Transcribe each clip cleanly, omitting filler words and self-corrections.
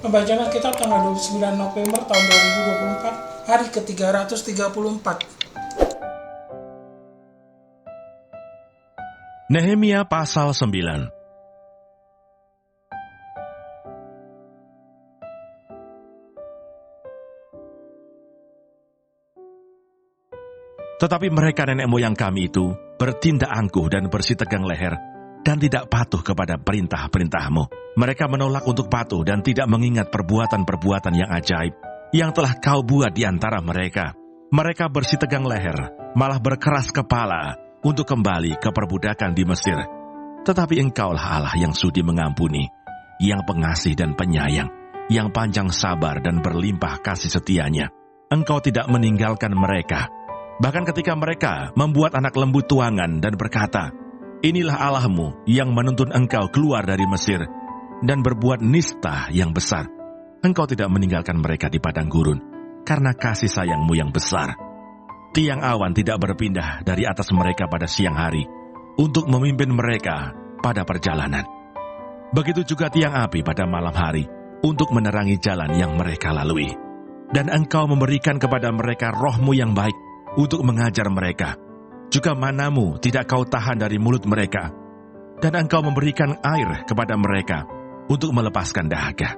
Pembacaan Alkitab tanggal 29 November tahun 2024, hari ke-334. Nehemia pasal 9. Tetapi mereka nenek moyang kami itu bertindak angkuh dan bersitegang leher dan tidak patuh kepada perintah-perintahmu. Mereka menolak untuk patuh dan tidak mengingat perbuatan-perbuatan yang ajaib yang telah kau buat di antara mereka. Mereka bersitegang leher, malah berkeras kepala untuk kembali ke perbudakan di Mesir. Tetapi engkaulah Allah yang sudi mengampuni, yang pengasih dan penyayang, yang panjang sabar dan berlimpah kasih setianya. Engkau tidak meninggalkan mereka. Bahkan ketika mereka membuat anak lembu tuangan dan berkata, "Inilah Allahmu yang menuntun engkau keluar dari Mesir," dan berbuat nista yang besar, engkau tidak meninggalkan mereka di padang gurun, karena kasih sayangmu yang besar. Tiang awan tidak berpindah dari atas mereka pada siang hari, untuk memimpin mereka pada perjalanan. Begitu juga tiang api pada malam hari, untuk menerangi jalan yang mereka lalui. Dan engkau memberikan kepada mereka rohmu yang baik, untuk mengajar mereka. Juga manamu tidak kau tahan dari mulut mereka. Dan engkau memberikan air kepada mereka untuk melepaskan dahaga.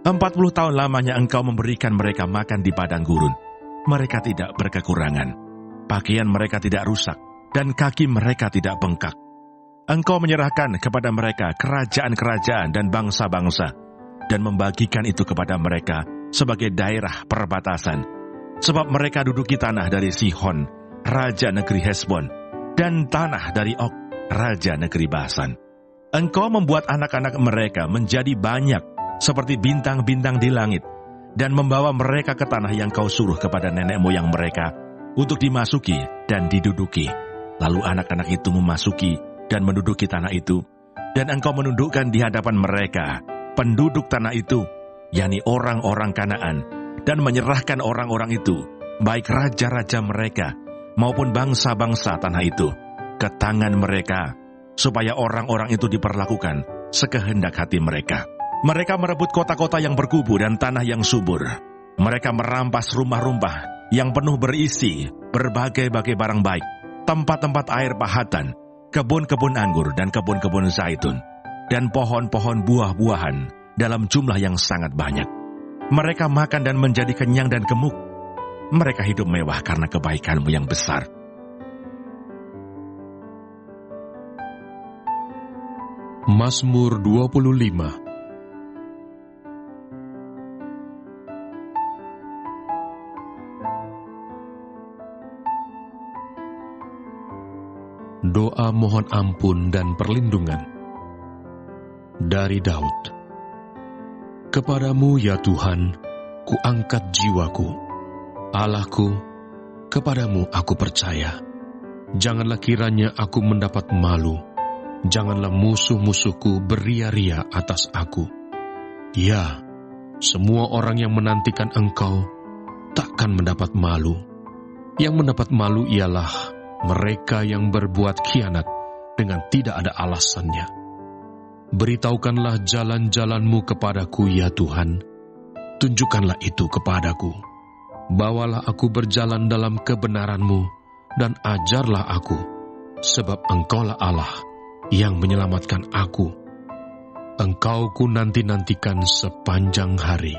40 tahun lamanya engkau memberikan mereka makan di padang gurun. Mereka tidak berkekurangan. Pakaian mereka tidak rusak, dan kaki mereka tidak bengkak. Engkau menyerahkan kepada mereka kerajaan-kerajaan dan bangsa-bangsa, dan membagikan itu kepada mereka sebagai daerah perbatasan. Sebab mereka duduki tanah dari Sihon, raja negeri Hesbon, dan tanah dari Og, raja negeri Basan. Engkau membuat anak-anak mereka menjadi banyak, seperti bintang-bintang di langit, dan membawa mereka ke tanah yang kau suruh kepada nenek moyang mereka, untuk dimasuki dan diduduki. Lalu anak-anak itu memasuki dan menduduki tanah itu, dan engkau menundukkan di hadapan mereka penduduk tanah itu, yakni orang-orang Kanaan, dan menyerahkan orang-orang itu, baik raja-raja mereka, maupun bangsa-bangsa tanah itu, ke tangan mereka, supaya orang-orang itu diperlakukan sekehendak hati mereka. Mereka merebut kota-kota yang berkubu dan tanah yang subur. Mereka merampas rumah-rumah yang penuh berisi berbagai-bagai barang baik, tempat-tempat air pahatan, kebun-kebun anggur dan kebun-kebun zaitun, dan pohon-pohon buah-buahan dalam jumlah yang sangat banyak. Mereka makan dan menjadi kenyang dan gemuk. Mereka hidup mewah karena kebaikanmu yang besar. Mazmur 25. Doa mohon ampun dan perlindungan dari Daud. Kepadamu ya Tuhan, kuangkat jiwaku. Allahku, kepadamu aku percaya. Janganlah kiranya aku mendapat malu. Janganlah musuh-musuhku beria-ria atas aku. Ya, semua orang yang menantikan Engkau takkan mendapat malu. Yang mendapat malu ialah mereka yang berbuat khianat dengan tidak ada alasannya. Beritahukanlah jalan-jalan-Mu kepadaku, ya Tuhan. Tunjukkanlah itu kepadaku. Bawalah aku berjalan dalam kebenaran-Mu, dan ajarlah aku, sebab Engkaulah Allah yang menyelamatkan aku. Engkau ku nanti-nantikan sepanjang hari.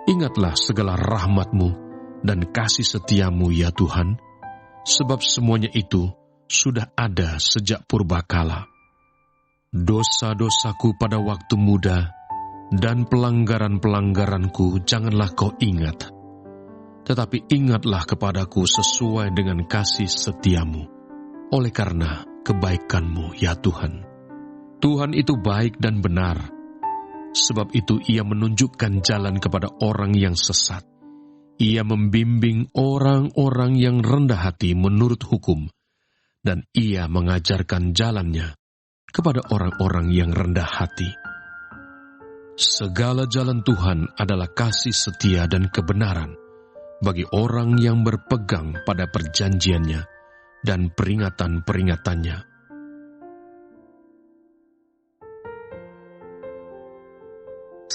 Ingatlah segala rahmat-Mu dan kasih setia-Mu, ya Tuhan, sebab semuanya itu sudah ada sejak purbakala. Dosa-dosaku pada waktu muda dan pelanggaran-pelanggaranku janganlah kau ingat. Tetapi ingatlah kepadaku sesuai dengan kasih setiamu, oleh karena kebaikanmu, ya Tuhan. Tuhan itu baik dan benar, sebab itu Ia menunjukkan jalan kepada orang yang sesat. Ia membimbing orang-orang yang rendah hati menurut hukum, dan Ia mengajarkan jalannya kepada orang-orang yang rendah hati. Segala jalan Tuhan adalah kasih setia dan kebenaran bagi orang yang berpegang pada perjanjiannya dan peringatan-peringatannya.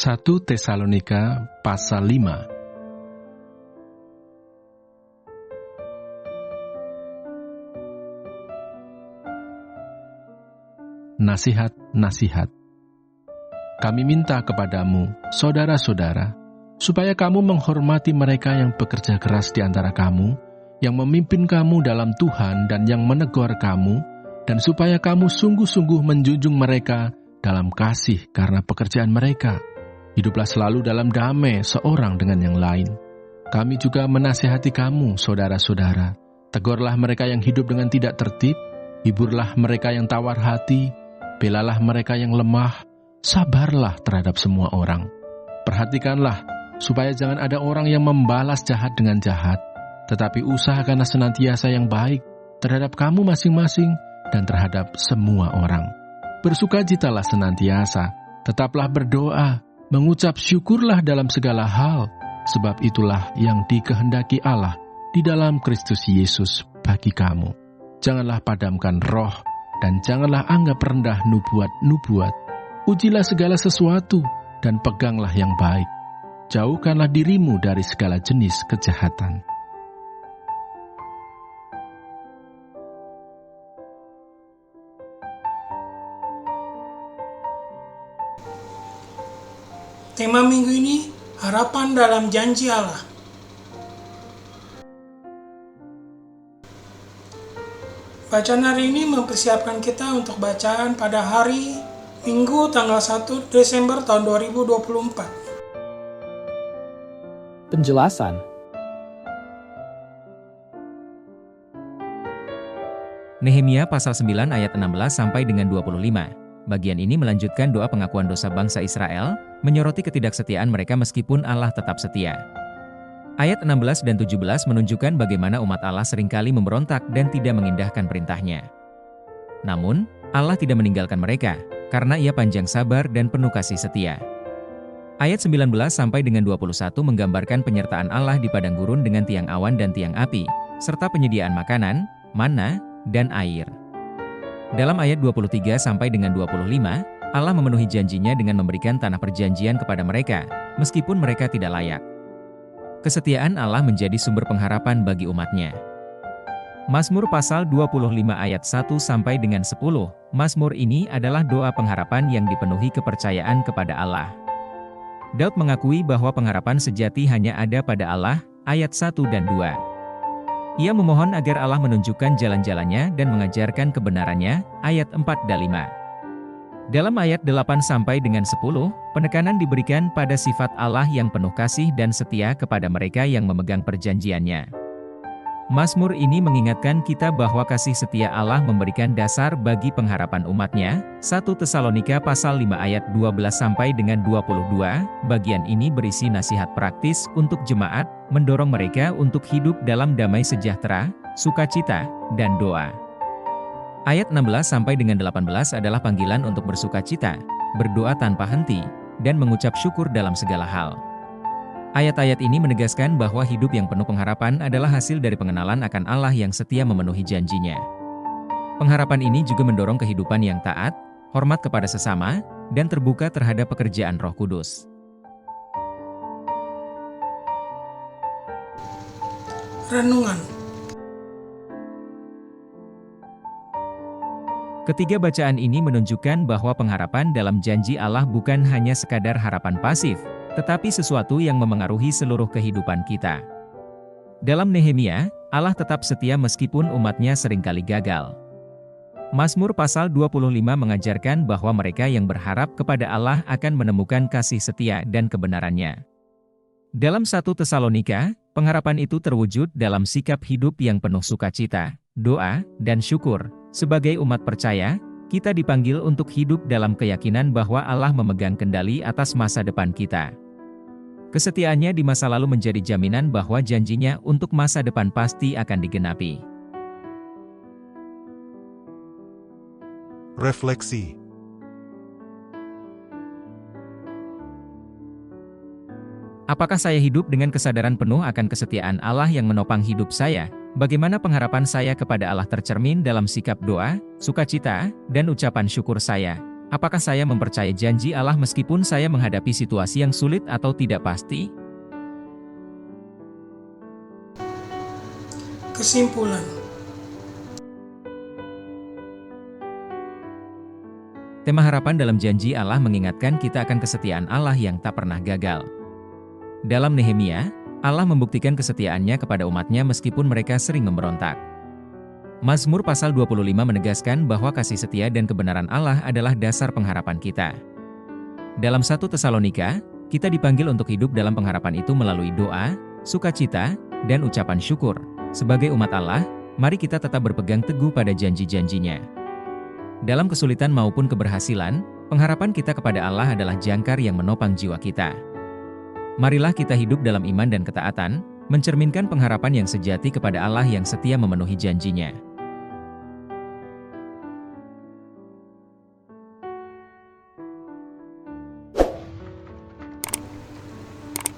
1 Tesalonika pasal 5. Nasihat-nasihat. Kami minta kepadamu, saudara-saudara, supaya kamu menghormati mereka yang bekerja keras di antara kamu, yang memimpin kamu dalam Tuhan dan yang menegur kamu, dan supaya kamu sungguh-sungguh menjunjung mereka dalam kasih karena pekerjaan mereka. Hiduplah selalu dalam damai seorang dengan yang lain. Kami juga menasihati kamu, saudara-saudara. Tegurlah mereka yang hidup dengan tidak tertib, hiburlah mereka yang tawar hati, belalah mereka yang lemah, sabarlah terhadap semua orang. Perhatikanlah, supaya jangan ada orang yang membalas jahat dengan jahat, tetapi usahakanlah senantiasa yang baik terhadap kamu masing-masing dan terhadap semua orang. Bersukacitalah senantiasa, tetaplah berdoa, mengucap syukurlah dalam segala hal, sebab itulah yang dikehendaki Allah di dalam Kristus Yesus bagi kamu. Janganlah padamkan roh, dan janganlah anggap rendah nubuat-nubuat. Ujilah segala sesuatu, dan peganglah yang baik. Jauhkanlah dirimu dari segala jenis kejahatan. Tema minggu ini, harapan dalam janji Allah. Bacaan hari ini mempersiapkan kita untuk bacaan pada hari Minggu tanggal 1 Desember tahun 2024. Penjelasan. Nehemia pasal 9 ayat 16 sampai dengan 25. Bagian ini melanjutkan doa pengakuan dosa bangsa Israel, menyoroti ketidaksetiaan mereka meskipun Allah tetap setia. Ayat 16 dan 17 menunjukkan bagaimana umat Allah seringkali memberontak dan tidak mengindahkan perintahnya. Namun, Allah tidak meninggalkan mereka, karena Ia panjang sabar dan penuh kasih setia. Ayat 19 sampai dengan 21 menggambarkan penyertaan Allah di padang gurun dengan tiang awan dan tiang api, serta penyediaan makanan, manna, dan air. Dalam ayat 23 sampai dengan 25, Allah memenuhi janjinya dengan memberikan tanah perjanjian kepada mereka, meskipun mereka tidak layak. Kesetiaan Allah menjadi sumber pengharapan bagi umatnya. Mazmur pasal 25 ayat 1 sampai dengan 10. Mazmur ini adalah doa pengharapan yang dipenuhi kepercayaan kepada Allah. Daud mengakui bahwa pengharapan sejati hanya ada pada Allah, ayat 1 dan 2. Ia memohon agar Allah menunjukkan jalan-jalannya dan mengajarkan kebenarannya, ayat 4 dan 5. Dalam ayat 8 sampai dengan 10, penekanan diberikan pada sifat Allah yang penuh kasih dan setia kepada mereka yang memegang perjanjiannya. Mazmur ini mengingatkan kita bahwa kasih setia Allah memberikan dasar bagi pengharapan umatnya. 1 Tesalonika pasal 5 ayat 12 sampai dengan 22, bagian ini berisi nasihat praktis untuk jemaat, mendorong mereka untuk hidup dalam damai sejahtera, sukacita, dan doa. Ayat 16 sampai dengan 18 adalah panggilan untuk bersukacita, berdoa tanpa henti, dan mengucap syukur dalam segala hal. Ayat-ayat ini menegaskan bahwa hidup yang penuh pengharapan adalah hasil dari pengenalan akan Allah yang setia memenuhi janjinya. Pengharapan ini juga mendorong kehidupan yang taat, hormat kepada sesama, dan terbuka terhadap pekerjaan Roh Kudus. Renungan. Ketiga bacaan ini menunjukkan bahwa pengharapan dalam janji Allah bukan hanya sekadar harapan pasif, tetapi sesuatu yang memengaruhi seluruh kehidupan kita. Dalam Nehemia, Allah tetap setia meskipun umatnya seringkali gagal. Mazmur pasal 25 mengajarkan bahwa mereka yang berharap kepada Allah akan menemukan kasih setia dan kebenarannya. Dalam 1 Tesalonika, pengharapan itu terwujud dalam sikap hidup yang penuh sukacita, doa, dan syukur. Sebagai umat percaya, kita dipanggil untuk hidup dalam keyakinan bahwa Allah memegang kendali atas masa depan kita. Kesetiaannya di masa lalu menjadi jaminan bahwa janjinya untuk masa depan pasti akan digenapi. Refleksi. Apakah saya hidup dengan kesadaran penuh akan kesetiaan Allah yang menopang hidup saya? Bagaimana pengharapan saya kepada Allah tercermin dalam sikap doa, sukacita, dan ucapan syukur saya? Apakah saya mempercayai janji Allah meskipun saya menghadapi situasi yang sulit atau tidak pasti? Kesimpulan, Tema harapan dalam janji Allah mengingatkan kita akan kesetiaan Allah yang tak pernah gagal. Dalam Nehemia, Allah membuktikan kesetiaannya kepada umatnya meskipun mereka sering memberontak. Mazmur pasal 25 menegaskan bahwa kasih setia dan kebenaran Allah adalah dasar pengharapan kita. Dalam 1 Tesalonika, kita dipanggil untuk hidup dalam pengharapan itu melalui doa, sukacita, dan ucapan syukur. Sebagai umat Allah, mari kita tetap berpegang teguh pada janji-janjinya. Dalam kesulitan maupun keberhasilan, pengharapan kita kepada Allah adalah jangkar yang menopang jiwa kita. Marilah kita hidup dalam iman dan ketaatan, mencerminkan pengharapan yang sejati kepada Allah yang setia memenuhi janjinya.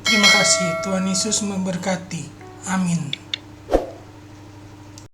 terima kasih. Tuhan Yesus memberkati. Amin.